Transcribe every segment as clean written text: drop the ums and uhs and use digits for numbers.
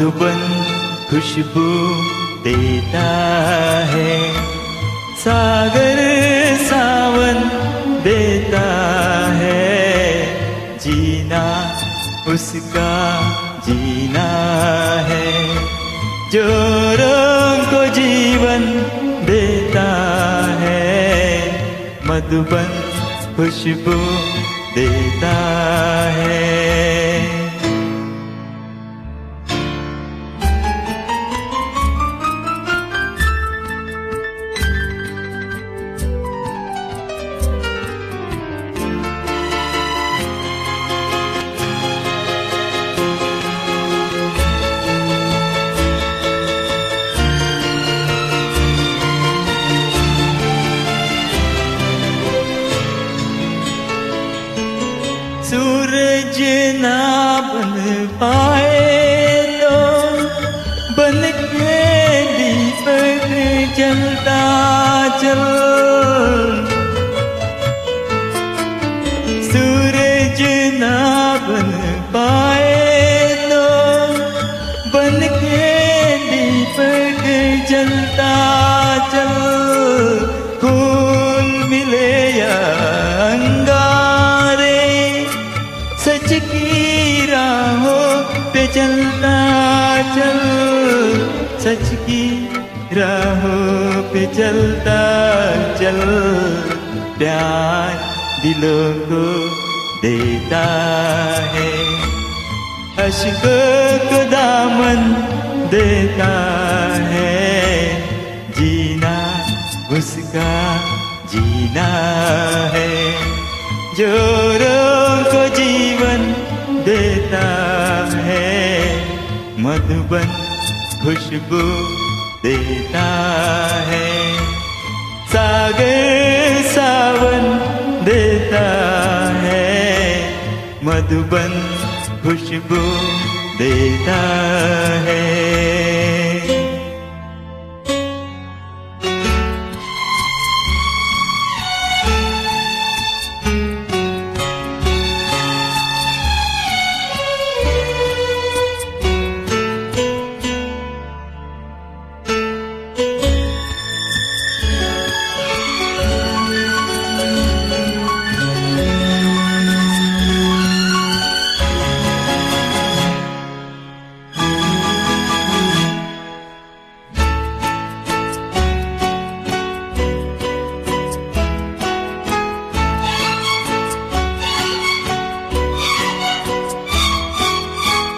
मधुबन खुशबू देता है, सागर सावन देता है, जीना उसका जीना है, जो रंग को जीवन देता है, मधुबन खुशबू देता है। सूरज ना बन पाए तो बन के दीपक जलता चल, सूरज ना बन पाए तो बन के दीपक जलता चल, फूल मिले या सच की राहों पे चलता चल, सच की राहों पे चलता चल, प्यार दिलों को देता है, अश्कों को दामन देता है, जीना उसका जीना है, जो रोग को जीवन देता है, मधुबन खुशबू देता है, सागर सावन देता है, मधुबन खुशबू देता है।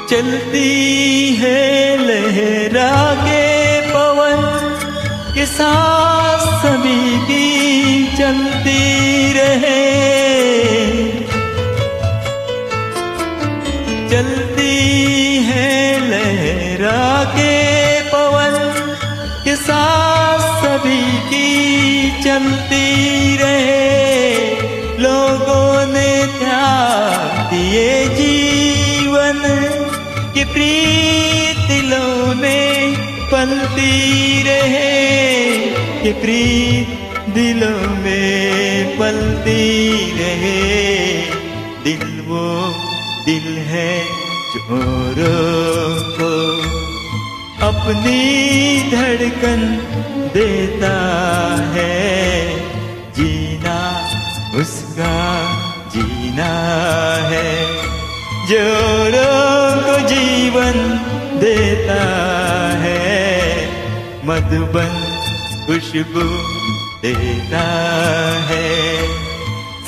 चलती है लहरा के पवन के साथ सभी की चलती रहे, चलती है लहरा के पवन के साथ सभी की चलती रहे, लोगों ने त्याग दिए जीवन कि प्रीत दिलों में पलती रहे, कि प्रीत दिलों में पलती रहे, दिल वो दिल है जो औरों को अपनी धड़कन देता है, जीना उसका जीना है, जो रोग को जीवन देता है, मधुबन खुशबू देता है,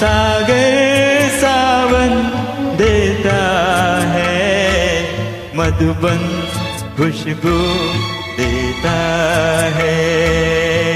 सागर सावन देता है, मधुबन खुशबू देता है।